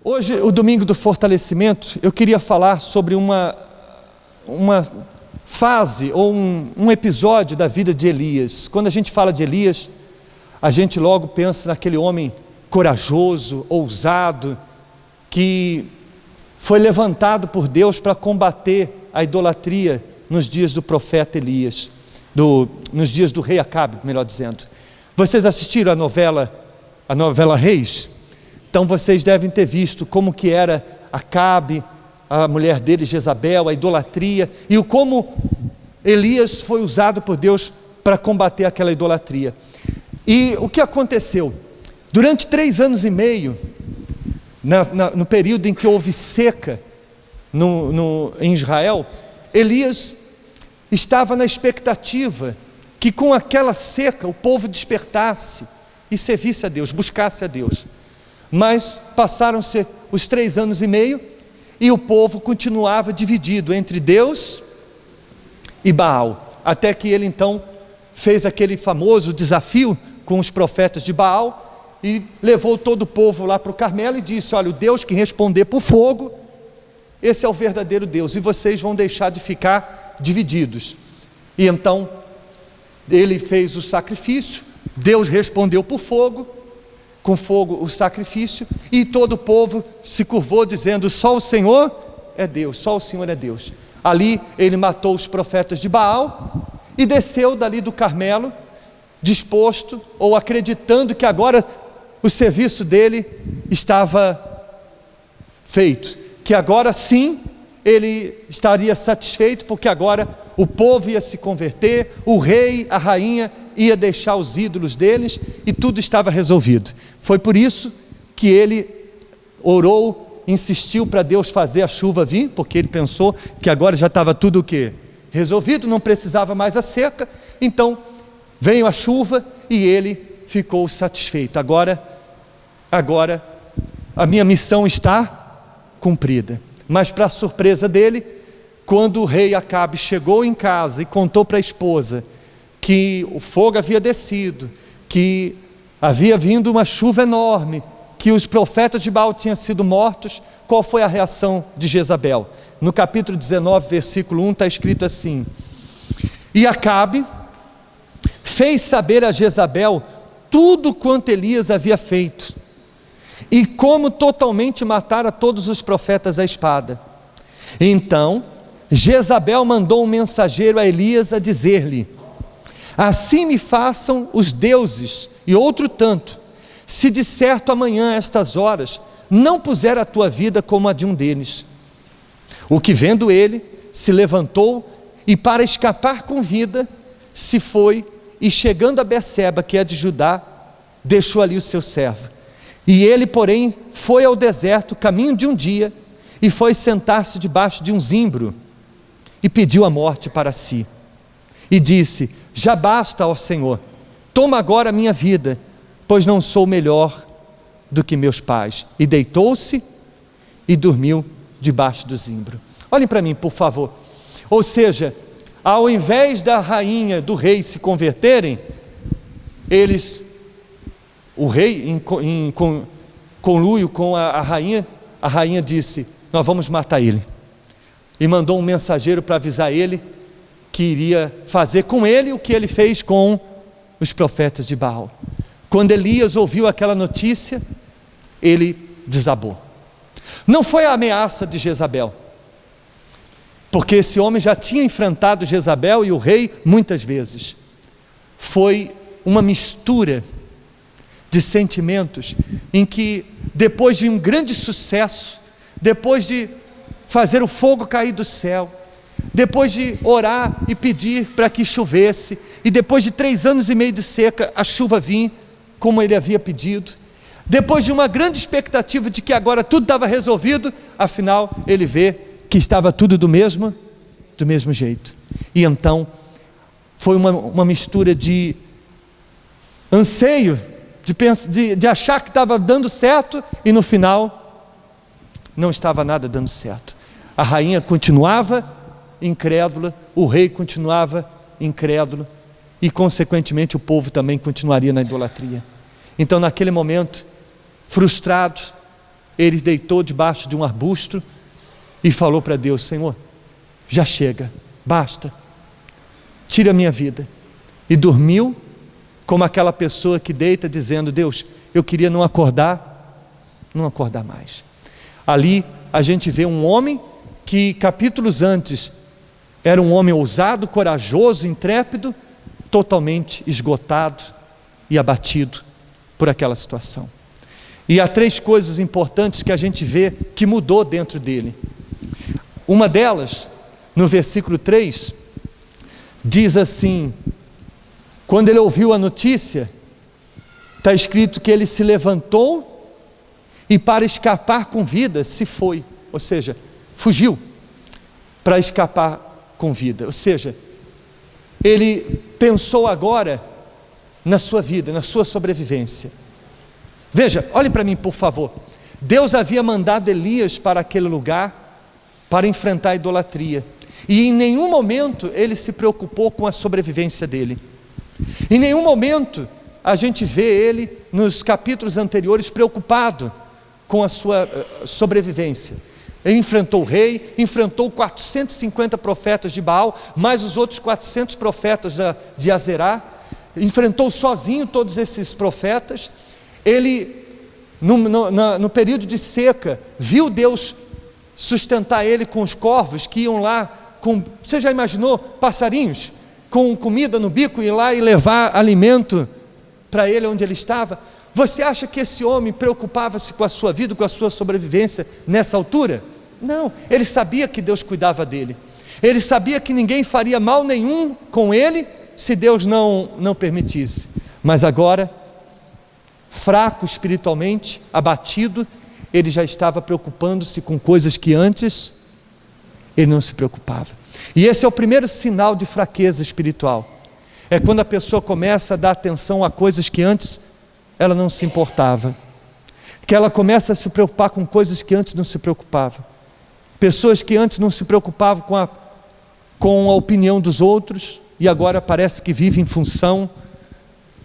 Hoje, o domingo do fortalecimento, eu queria falar sobre uma fase ou um episódio da vida de Elias. Quando a gente fala de Elias, a gente logo pensa naquele homem corajoso, ousado, que foi levantado por Deus para combater a idolatria nos dias do profeta Elias, nos dias do rei Acabe, melhor dizendo. Vocês assistiram a novela Reis? Então vocês devem ter visto como que era Acabe, a mulher dele Jezabel, a idolatria, e como Elias foi usado por Deus para combater aquela idolatria. E o que aconteceu? Durante 3 anos e meio, no período em que houve seca em Israel, Elias estava na expectativa que com aquela seca o povo despertasse e servisse a Deus, buscasse a Deus. Mas passaram-se os 3 anos e meio e o povo continuava dividido entre Deus e Baal, até que ele então fez aquele famoso desafio com os profetas de Baal e levou todo o povo lá para o Carmelo e disse: olha, o Deus que responder por fogo, esse é o verdadeiro Deus, e vocês vão deixar de ficar divididos. E então ele fez o sacrifício, Deus respondeu por fogo, com fogo o sacrifício, e todo o povo se curvou dizendo: só o Senhor é Deus, só o Senhor é Deus. Ali ele matou os profetas de Baal e desceu dali do Carmelo, disposto ou acreditando que agora o serviço dele estava feito, que agora sim ele estaria satisfeito, porque agora o povo ia se converter, o rei, a rainha ia deixar os ídolos deles e tudo estava resolvido. Foi por isso que ele orou, insistiu para Deus fazer a chuva vir, porque ele pensou que agora já estava tudo o quê? Resolvido, não precisava mais a seca. Então veio a chuva e ele ficou satisfeito. Agora a minha missão está cumprida. Mas para surpresa dele, quando o rei Acabe chegou em casa e contou para a esposa que o fogo havia descido, que havia vindo uma chuva enorme, que os profetas de Baal tinham sido mortos, qual foi a reação de Jezabel? No capítulo 19, versículo 1, está escrito assim: e Acabe fez saber a Jezabel tudo quanto Elias havia feito, e como totalmente matara todos os profetas à espada. Então Jezabel mandou um mensageiro a Elias a dizer-lhe: assim me façam os deuses e outro tanto, se de certo amanhã a estas horas não puser a tua vida como a de um deles. O que vendo ele, se levantou e para escapar com vida, se foi, e chegando a Berseba, que é de Judá, deixou ali o seu servo. E ele, porém, foi ao deserto, caminho de um dia, e foi sentar-se debaixo de um zimbro, e pediu a morte para si. E disse: já basta, ó Senhor, toma agora a minha vida, pois não sou melhor do que meus pais. E deitou-se e dormiu debaixo do zimbro. Olhem para mim, por favor. Ou seja, ao invés da rainha, do rei se converterem, o rei em conluio com a rainha disse: nós vamos matar ele. E mandou um mensageiro para avisar ele que iria fazer com ele o que ele fez com os profetas de Baal. Quando Elias ouviu aquela notícia, ele desabou. Não foi a ameaça de Jezabel, porque esse homem já tinha enfrentado Jezabel e o rei muitas vezes. Foi uma mistura de sentimentos em que, depois de um grande sucesso, depois de fazer o fogo cair do céu, depois de orar e pedir para que chovesse, e depois de 3 anos e meio de seca, a chuva vinha como ele havia pedido, depois de uma grande expectativa de que agora tudo estava resolvido, afinal ele vê que estava tudo do mesmo jeito. E então foi uma mistura de anseio, de achar que estava dando certo, e no final não estava nada dando certo. A rainha continuava incrédula, o rei continuava incrédulo, e consequentemente o povo também continuaria na idolatria. Então naquele momento, frustrado, ele deitou debaixo de um arbusto e falou para Deus: Senhor, já chega, basta, tira a minha vida. E dormiu como aquela pessoa que deita dizendo: Deus, eu queria não acordar mais. Ali a gente vê um homem que capítulos antes era um homem ousado, corajoso, intrépido, totalmente esgotado e abatido por aquela situação. E há 3 coisas importantes que a gente vê que mudou dentro dele. Uma delas, no versículo 3, diz assim: quando ele ouviu a notícia, está escrito que ele se levantou e, para escapar com vida, se foi, ou seja, fugiu para escapar com vida. Ou seja, ele pensou agora na sua vida, na sua sobrevivência. Veja, olhe para mim, por favor. Deus havia mandado Elias para aquele lugar para enfrentar a idolatria, e em nenhum momento ele se preocupou com a sobrevivência dele. Em nenhum momento a gente vê ele nos capítulos anteriores preocupado com a sua sobrevivência. Ele enfrentou o rei, enfrentou 450 profetas de Baal, mais os outros 400 profetas de Azerá, enfrentou sozinho todos esses profetas. Ele, no período de seca, viu Deus sustentar ele com os corvos que iam lá, você já imaginou, passarinhos, com comida no bico, ir lá e levar alimento para ele onde ele estava? Você acha que esse homem preocupava-se com a sua vida, com a sua sobrevivência nessa altura? Não, ele sabia que Deus cuidava dele, ele sabia que ninguém faria mal nenhum com ele, se Deus não permitisse. Mas agora, fraco espiritualmente, abatido, ele já estava preocupando-se com coisas que antes ele não se preocupava. E esse é o primeiro sinal de fraqueza espiritual, é quando a pessoa começa a dar atenção a coisas que antes ela não se importava, que ela começa a se preocupar com coisas que antes não se preocupava. Pessoas que antes não se preocupavam com a opinião dos outros, e agora parece que vivem em função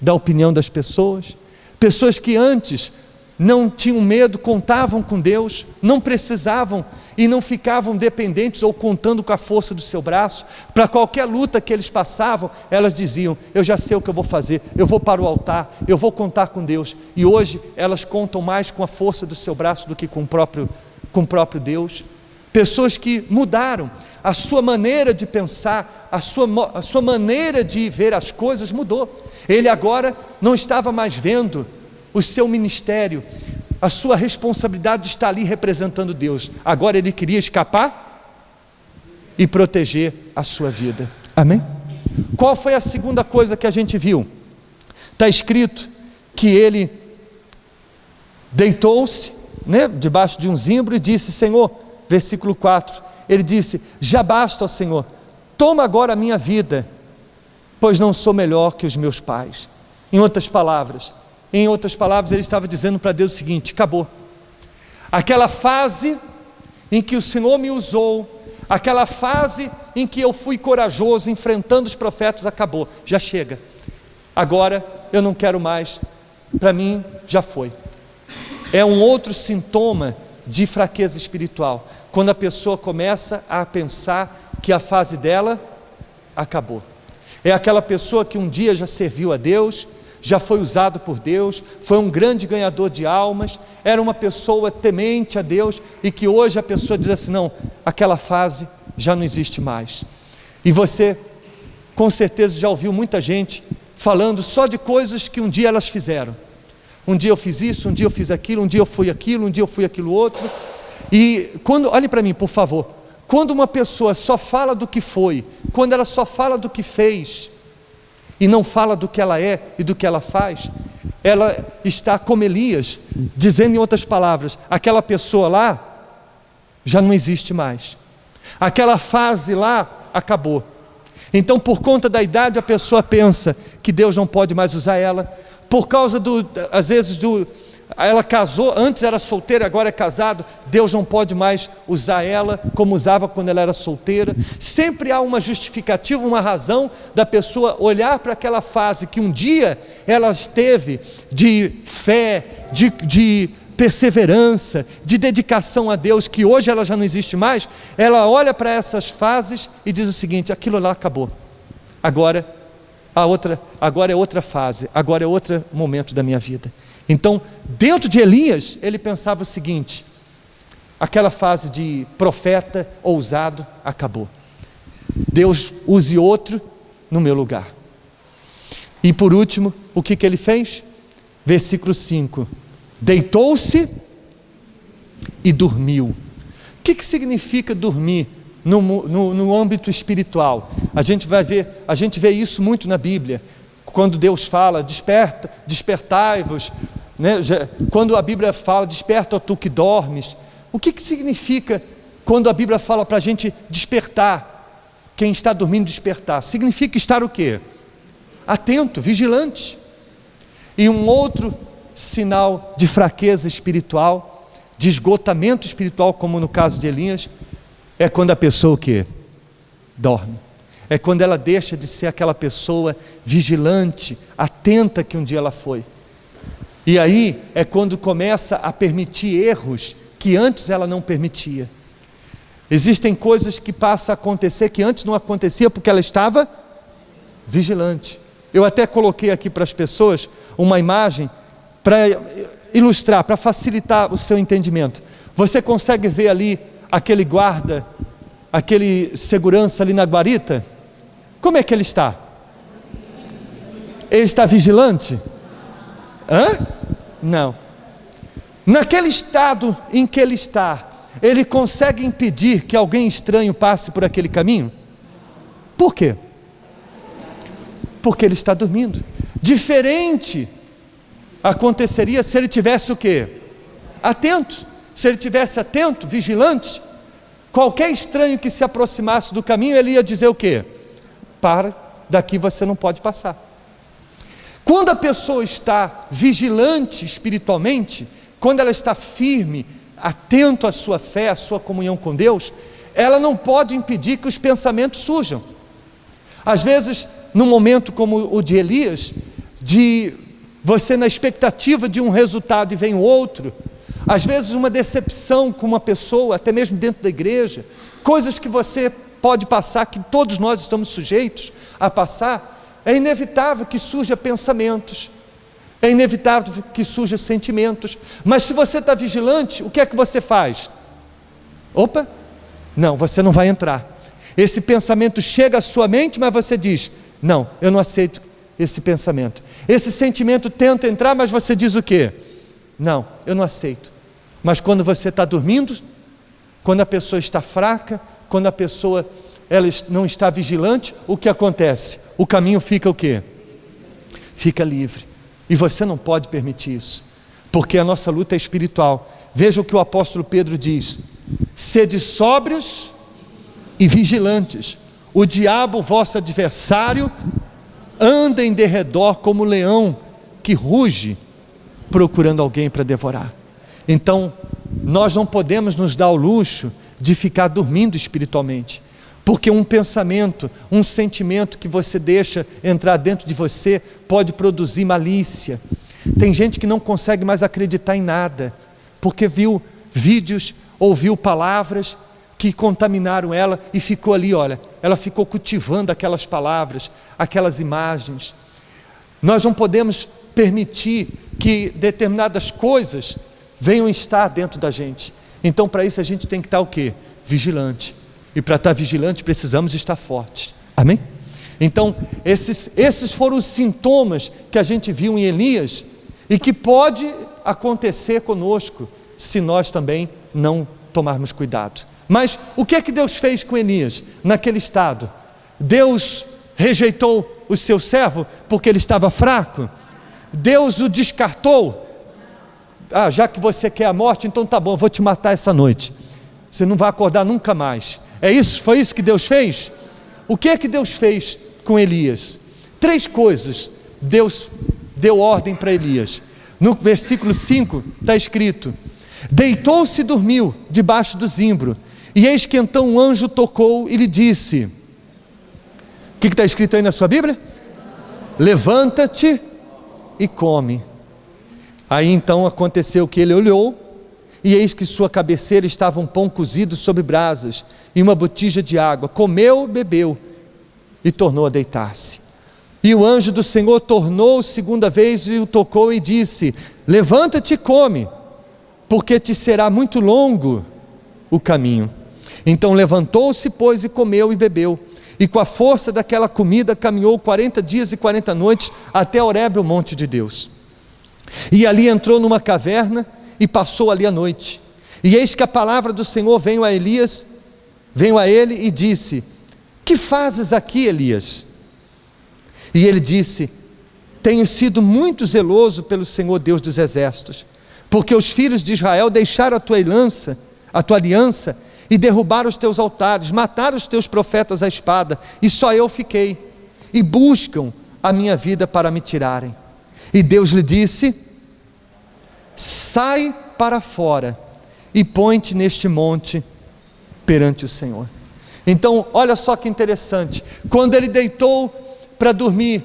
da opinião das pessoas. Pessoas que antes não tinham medo, contavam com Deus, não precisavam e não ficavam dependentes ou contando com a força do seu braço. Para qualquer luta que eles passavam, elas diziam: eu já sei o que eu vou fazer, eu vou para o altar, eu vou contar com Deus. E hoje elas contam mais com a força do seu braço do que com o próprio Deus. Pessoas que mudaram, a sua maneira de pensar, a sua maneira de ver as coisas mudou. Ele agora não estava mais vendo o seu ministério, a sua responsabilidade de estar ali representando Deus. Agora ele queria escapar e proteger a sua vida. Amém? Qual foi a segunda coisa que a gente viu? Está escrito que ele deitou-se, debaixo de um zimbro e disse: Senhor, versículo 4, ele disse: já basta, ó Senhor, toma agora a minha vida, pois não sou melhor que os meus pais. Em outras palavras, ele estava dizendo para Deus o seguinte: acabou. Aquela fase em que o Senhor me usou, aquela fase em que eu fui corajoso enfrentando os profetas, acabou, já chega. Agora eu não quero mais, para mim já foi. É um outro sintoma de fraqueza espiritual, quando a pessoa começa a pensar que a fase dela acabou. É aquela pessoa que um dia já serviu a Deus, já foi usado por Deus, foi um grande ganhador de almas, era uma pessoa temente a Deus, e que hoje a pessoa diz assim: não, aquela fase já não existe mais. E você com certeza já ouviu muita gente falando só de coisas que um dia elas fizeram. Um dia eu fiz isso, um dia eu fiz aquilo, um dia eu fui aquilo, um dia eu fui aquilo outro. E olhe para mim, por favor, quando uma pessoa só fala do que foi, quando ela só fala do que fez, e não fala do que ela é e do que ela faz, ela está como Elias, dizendo em outras palavras: aquela pessoa lá já não existe mais, aquela fase lá acabou. Então, por conta da idade, a pessoa pensa que Deus não pode mais usar ela, por causa às vezes ela casou, antes era solteira, agora é casado, Deus não pode mais usar ela como usava quando ela era solteira. Sempre há uma justificativa, uma razão da pessoa olhar para aquela fase que um dia ela esteve de fé, de perseverança, de dedicação a Deus, que hoje ela já não existe mais, ela olha para essas fases e diz o seguinte: aquilo lá acabou, agora é outra fase, agora é outro momento da minha vida. Então, dentro de Elias, ele pensava o seguinte: aquela fase de profeta ousado acabou, Deus use outro no meu lugar. E por último, o que ele fez? Versículo 5: deitou-se e dormiu. O que significa dormir no âmbito espiritual? A gente vê isso muito na Bíblia, quando Deus fala: despertai-vos, né? Quando a Bíblia fala: desperta, ó tu que dormes. O que significa quando a Bíblia fala para a gente despertar? Quem está dormindo despertar, significa estar o quê? Atento, vigilante. E um outro sinal de fraqueza espiritual, de esgotamento espiritual, como no caso de Elias, é quando a pessoa o quê? Dorme. É quando ela deixa de ser aquela pessoa vigilante, atenta que um dia ela foi. E aí é quando começa a permitir erros que antes ela não permitia. Existem coisas que passam a acontecer que antes não acontecia porque ela estava vigilante. Eu até coloquei aqui para as pessoas uma imagem para ilustrar, para facilitar o seu entendimento. Você consegue ver ali aquele guarda, aquele segurança ali na guarita? Como é que ele está? Ele está vigilante? Não. Naquele estado em que ele está, ele consegue impedir que alguém estranho passe por aquele caminho? Por quê? Porque ele está dormindo. Diferente aconteceria se ele tivesse o quê? Atento. Se ele tivesse atento, vigilante, qualquer estranho que se aproximasse do caminho, ele ia dizer o quê? Para, daqui você não pode passar. Quando a pessoa está vigilante espiritualmente, quando ela está firme, atento à sua fé, à sua comunhão com Deus, ela não pode impedir que os pensamentos surjam. Às vezes, num momento como o de Elias, de você na expectativa de um resultado e vem outro, às vezes uma decepção com uma pessoa, até mesmo dentro da igreja, coisas que você pode passar, que todos nós estamos sujeitos a passar, é inevitável que surjam pensamentos, é inevitável que surjam sentimentos, mas se você está vigilante, o que é que você faz? Opa, não, você não vai entrar. Esse pensamento chega à sua mente, mas você diz: não, eu não aceito esse pensamento. Esse sentimento tenta entrar, mas você diz o quê? Não, eu não aceito. Mas quando você está dormindo, quando a pessoa está fraca, quando a pessoa ela não está vigilante, o que acontece? O caminho fica o quê? Fica livre. E você não pode permitir isso, porque a nossa luta é espiritual. Veja o que o apóstolo Pedro diz: sede sóbrios e vigilantes. O diabo, vosso adversário, anda em derredor como leão que ruge, procurando alguém para devorar. Então, nós não podemos nos dar o luxo de ficar dormindo espiritualmente, porque um pensamento, um sentimento que você deixa entrar dentro de você, pode produzir malícia. Tem gente que não consegue mais acreditar em nada, porque viu vídeos, ouviu palavras que contaminaram ela e ficou ali, olha, ela ficou cultivando aquelas palavras, aquelas imagens. Nós não podemos permitir que determinadas coisas venham estar dentro da gente. Então, para isso a gente tem que estar o quê? Vigilante. E para estar vigilante precisamos estar fortes. Amém? Então, esses foram os sintomas que a gente viu em Elias e que pode acontecer conosco se nós também não tomarmos cuidado. Mas o que é que Deus fez com Elias naquele estado? Deus rejeitou o seu servo porque ele estava fraco? Deus o descartou? Já que você quer a morte, então tá bom, vou te matar essa noite. Você não vai acordar nunca mais. É isso? Foi isso que Deus fez? O que é que Deus fez com Elias? 3 coisas Deus deu ordem para Elias. No versículo 5 está escrito: deitou-se e dormiu debaixo do zimbro, e eis que então um anjo tocou e lhe disse, o que está escrito aí na sua Bíblia? Levanta-te e come. Aí então aconteceu que ele olhou, e eis que sua cabeceira estava um pão cozido sobre brasas, e uma botija de água. Comeu, bebeu, e tornou a deitar-se. E o anjo do Senhor tornou segunda vez, e o tocou, e disse: levanta-te e come, porque te será muito longo o caminho. Então levantou-se, pois, e comeu e bebeu, e com a força daquela comida caminhou 40 dias e 40 noites até Horebe, o monte de Deus. E ali entrou numa caverna e passou ali a noite. E eis que a palavra do Senhor veio a Elias, veio a ele e disse: que fazes aqui, Elias? E ele disse: tenho sido muito zeloso pelo Senhor Deus dos exércitos, porque os filhos de Israel deixaram a tua aliança, e derrubaram os teus altares, mataram os teus profetas à espada, e só eu fiquei, e buscam a minha vida para me tirarem. E Deus lhe disse: sai para fora, e põe-te neste monte perante o Senhor. Então, olha só que interessante, quando ele deitou para dormir,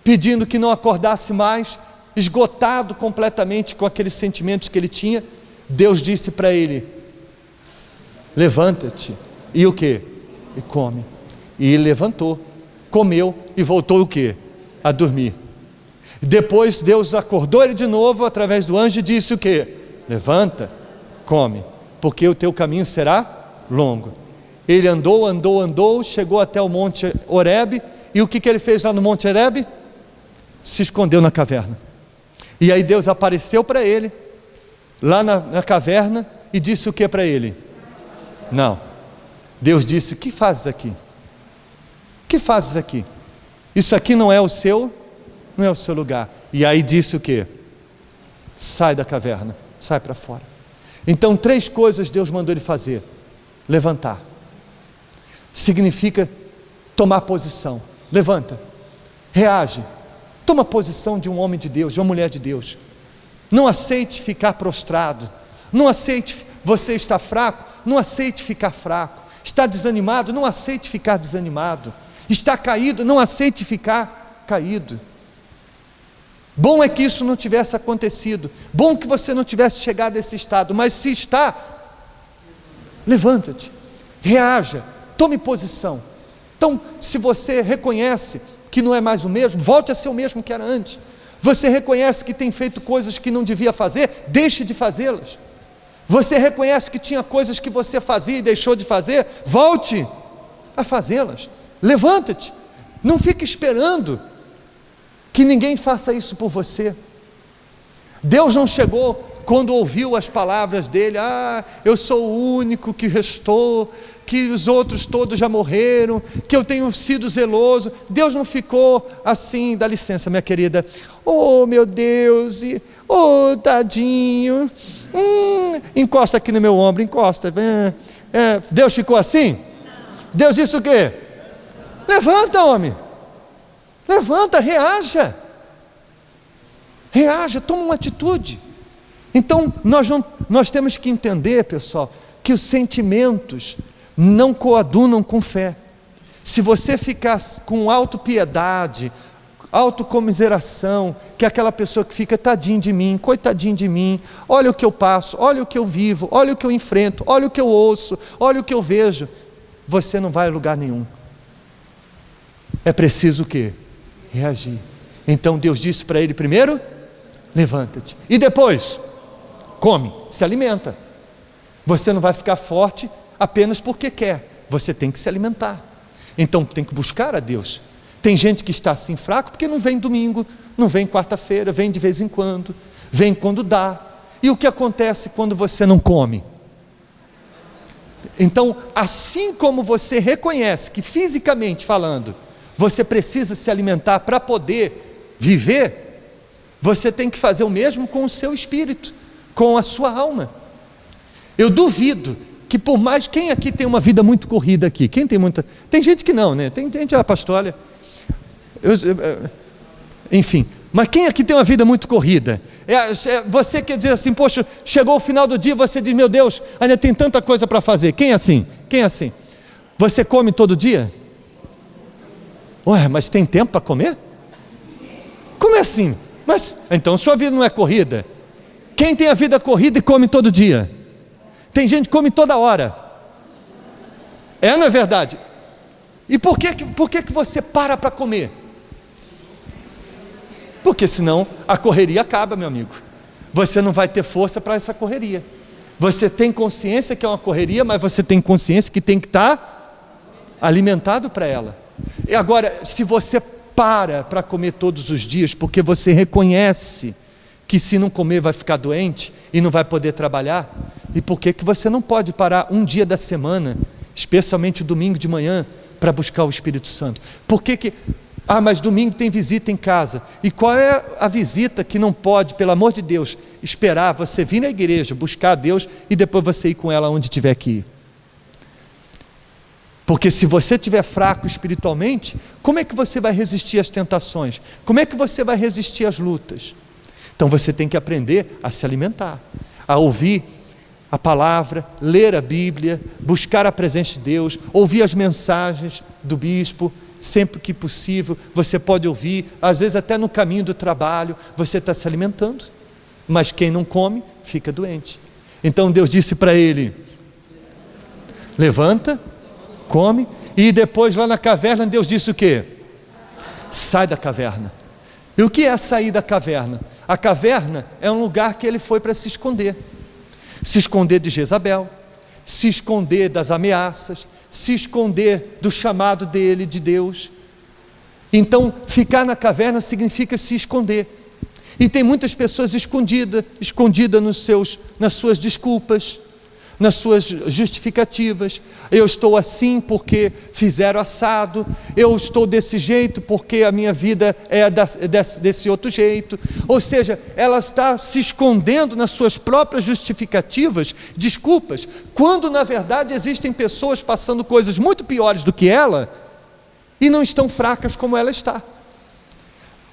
pedindo que não acordasse mais, esgotado completamente com aqueles sentimentos que ele tinha, Deus disse para ele: levanta-te, e o que? E come. E ele levantou, comeu e voltou o que? A dormir. Depois Deus acordou ele de novo através do anjo e disse o que? Levanta, come, porque o teu caminho será longo. Ele andou, chegou até o monte Horebe, e o que ele fez lá no monte Horebe? Se escondeu na caverna. E aí Deus apareceu para ele, lá na caverna, e disse o que para ele? Não. Deus disse: que fazes aqui? Que fazes aqui? Isso aqui não é o seu lugar. E aí disse o que? Sai da caverna, sai para fora. Então 3 coisas Deus mandou ele fazer: levantar, significa tomar posição. Levanta, reage, toma posição de um homem de Deus, de uma mulher de Deus. Não aceite ficar prostrado, não aceite, você está fraco, não aceite ficar fraco. Está desanimado, não aceite ficar desanimado. Está caído, não aceite ficar caído. Bom é que isso não tivesse acontecido, bom que você não tivesse chegado a esse estado, mas se está, levanta-te, reaja, tome posição. Então, se você reconhece que não é mais o mesmo, volte a ser o mesmo que era antes. Você reconhece que tem feito coisas que não devia fazer, deixe de fazê-las. Você reconhece que tinha coisas que você fazia e deixou de fazer, volte a fazê-las. Levanta-te, não fique esperando que ninguém faça isso por você. Deus não chegou quando ouviu as palavras dele: eu sou o único que restou, que os outros todos já morreram, que eu tenho sido zeloso. Deus não ficou assim: dá licença, minha querida, oh meu Deus, oh tadinho, encosta aqui no meu ombro, encosta. Deus ficou assim? Deus disse o quê? Levanta, homem, levanta, reaja, toma uma atitude. Então nós temos que entender, pessoal, que os sentimentos não coadunam com fé. Se você ficar com autopiedade, autocomiseração, que é aquela pessoa que fica: tadinho de mim, coitadinho de mim, olha o que eu passo, olha o que eu vivo, olha o que eu enfrento, olha o que eu ouço, olha o que eu vejo, você não vai a lugar nenhum. É preciso o quê? Reagir. Então Deus disse para ele primeiro: levanta-te, e depois come, se alimenta. Você não vai ficar forte apenas porque quer, você tem que se alimentar. Então tem que buscar a Deus. Tem gente que está assim fraco porque não vem domingo, não vem quarta-feira, vem de vez em quando, vem quando dá. E o que acontece quando você não come? Então, assim como você reconhece que fisicamente falando você precisa se alimentar para poder viver, você tem que fazer o mesmo com o seu espírito, com a sua alma. Eu duvido que, por mais, quem aqui tem uma vida muito corrida aqui? Quem tem muita? Tem gente que não, né? Tem gente, pastor, olha, enfim, mas quem aqui tem uma vida muito corrida? Você quer dizer assim: poxa, chegou o final do dia, você diz: meu Deus, ainda tem tanta coisa para fazer. Quem é assim? Quem é assim? Você come todo dia? Ué, mas tem tempo para comer? Como é assim? Mas então sua vida não é corrida? Quem tem a vida corrida e come todo dia? Tem gente que come toda hora. Não é verdade? E por que você para comer? Porque senão a correria acaba, meu amigo. Você não vai ter força para essa correria. Você tem consciência que é uma correria, mas você tem consciência que tem que estar alimentado para ela. E agora, se você para comer todos os dias, porque você reconhece que se não comer vai ficar doente e não vai poder trabalhar, e por que você não pode parar um dia da semana, especialmente o domingo de manhã, para buscar o Espírito Santo? Por que mas domingo tem visita em casa? E qual é a visita que não pode, pelo amor de Deus, esperar você vir na igreja, buscar a Deus e depois você ir com ela onde tiver que ir? Porque se você estiver fraco espiritualmente, como é que você vai resistir às tentações? Como é que você vai resistir às lutas? Então você tem que aprender a se alimentar, a ouvir a palavra, ler a Bíblia, buscar a presença de Deus, ouvir as mensagens do bispo, sempre que possível. Você pode ouvir, às vezes até no caminho do trabalho, você está se alimentando, mas quem não come, fica doente. Então Deus disse para ele: levanta, come, e depois lá na caverna Deus disse o quê? Sai da caverna. E o que é sair da caverna? A caverna é um lugar que ele foi para se esconder de Jezabel, se esconder das ameaças, se esconder do chamado dele, de Deus. Então ficar na caverna significa se esconder, e tem muitas pessoas escondidas nas suas desculpas, nas suas justificativas. Eu estou assim porque fizeram assado, eu estou desse jeito porque a minha vida é desse outro jeito. Ou seja, ela está se escondendo nas suas próprias justificativas, desculpas, quando na verdade existem pessoas passando coisas muito piores do que ela e não estão fracas como ela está.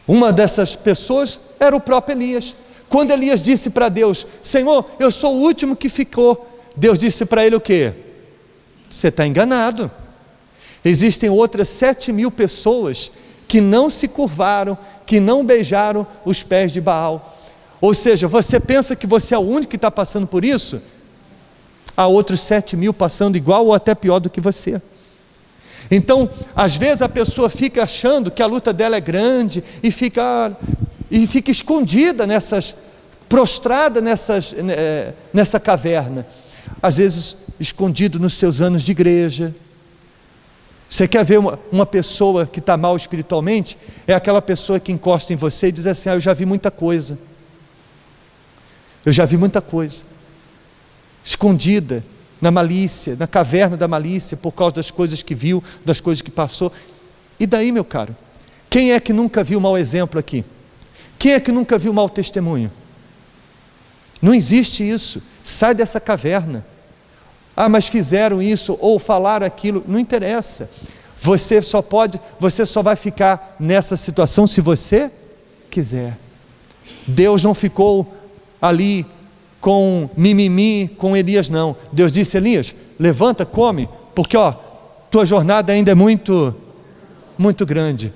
Uma dessas pessoas era o próprio Elias. Quando Elias disse para Deus: Senhor, eu sou o último que ficou, Deus disse para ele o quê? Você está enganado. Existem outras 7.000 pessoas que não se curvaram, que não beijaram os pés de Baal. Ou seja, você pensa que você é o único que está passando por isso? Há outros 7.000 passando igual ou até pior do que você. Então, às vezes a pessoa fica achando que a luta dela é grande e fica escondida prostrada nessa caverna. Às vezes escondido nos seus anos de igreja. Você quer ver uma pessoa que está mal espiritualmente? É aquela pessoa que encosta em você e diz assim: eu já vi muita coisa. Eu já vi muita coisa. Escondida na malícia, na caverna da malícia, por causa das coisas que viu, das coisas que passou. E daí, meu caro? Quem é que nunca viu mau exemplo aqui? Quem é que nunca viu mau testemunho? Não existe isso. Sai dessa caverna. Mas fizeram isso ou falaram aquilo, não interessa. Você só vai ficar nessa situação se você quiser. Deus não ficou ali com mimimi com Elias, não. Deus disse: Elias, levanta, come, porque tua jornada ainda é muito, muito grande.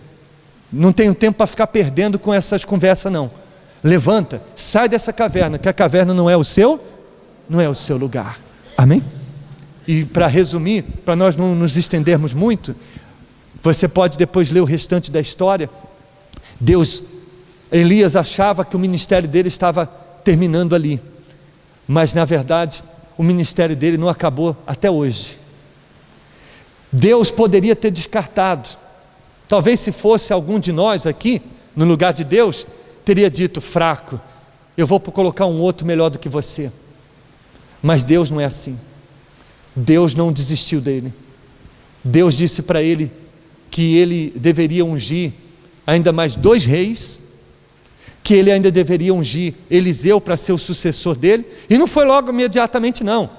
Não tenho tempo para ficar perdendo com essas conversas, não. Levanta, sai dessa caverna, que a caverna não é o seu lugar. Amém? E para resumir, para nós não nos estendermos muito, você pode depois ler o restante da história. Elias achava que o ministério dele estava terminando ali, mas na verdade o ministério dele não acabou até hoje. Deus poderia ter descartado. Talvez se fosse algum de nós aqui, no lugar de Deus, teria dito: fraco, eu vou colocar um outro melhor do que você. Mas Deus não é assim. Deus não desistiu dele. Deus disse para ele que ele deveria ungir ainda mais 2 reis, que ele ainda deveria ungir Eliseu para ser o sucessor dele, e não foi logo imediatamente, não.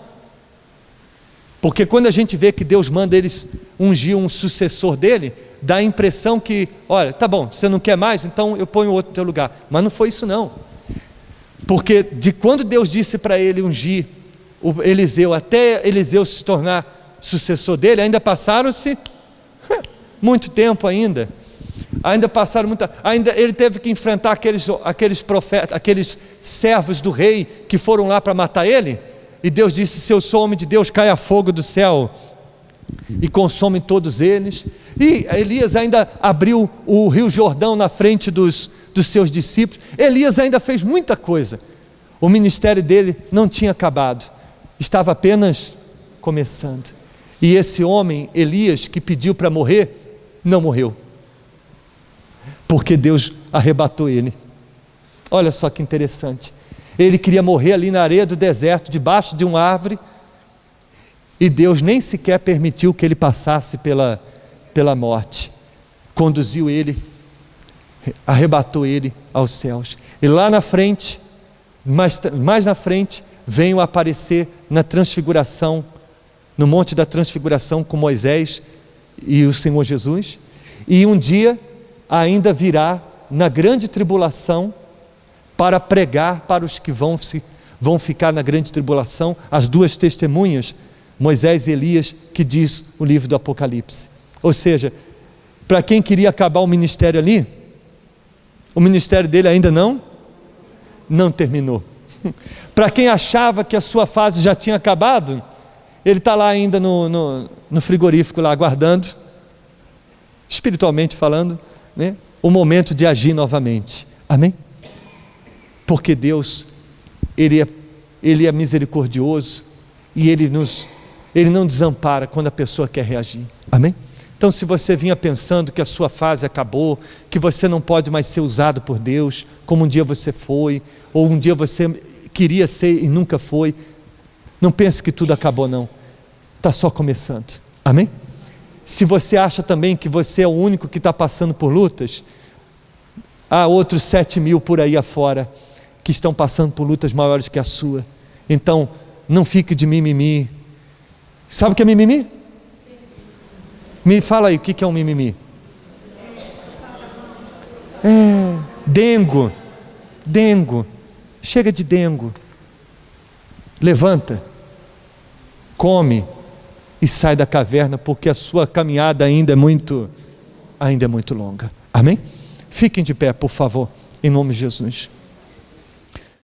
Porque quando a gente vê que Deus manda eles ungir um sucessor dele, dá a impressão que, olha, tá bom, você não quer mais, então eu ponho outro no teu lugar. Mas não foi isso, não. Porque de quando Deus disse para ele ungir o Eliseu, até Eliseu se tornar sucessor dele, ainda passaram-se muito tempo ainda. ainda passaram muita, ainda ele teve que enfrentar aqueles profetas, aqueles servos do rei que foram lá para matar ele, e Deus disse: se eu sou homem de Deus, caia fogo do céu e consome todos eles. E Elias ainda abriu o rio Jordão na frente dos seus discípulos. Elias ainda fez muita coisa. O ministério dele não tinha acabado, estava apenas começando. E esse homem, Elias, que pediu para morrer, não morreu, porque Deus arrebatou ele. Olha só que interessante, ele queria morrer ali na areia do deserto, debaixo de uma árvore, e Deus nem sequer permitiu que ele passasse pela morte, conduziu ele, arrebatou ele aos céus. E lá na frente, mais na frente, veio aparecer na transfiguração, no monte da transfiguração, com Moisés e o Senhor Jesus, e um dia ainda virá na grande tribulação para pregar para os que vão ficar na grande tribulação, as duas testemunhas, Moisés e Elias, que diz o livro do Apocalipse. Ou seja, para quem queria acabar o ministério ali, o ministério dele ainda não terminou. Para quem achava que a sua fase já tinha acabado, ele está lá ainda no frigorífico, lá aguardando, espiritualmente falando, né, o momento de agir novamente. Amém? Porque Deus, Ele é misericordioso, e Ele não desampara quando a pessoa quer reagir. Amém? Então, se você vinha pensando que a sua fase acabou, que você não pode mais ser usado por Deus, como um dia você foi, ou um dia você queria ser e nunca foi, não pense que tudo acabou, não. Está só começando. Amém? Se você acha também que você é o único que está passando por lutas, há outros 7.000 por aí afora que estão passando por lutas maiores que a sua. Então, não fique de mimimi. Sabe o que é mimimi? Me fala aí, o que é um mimimi? Dengo. Chega de dengo. Levanta, come e sai da caverna, porque a sua caminhada ainda é muito longa. Amém? Fiquem de pé, por favor, em nome de Jesus.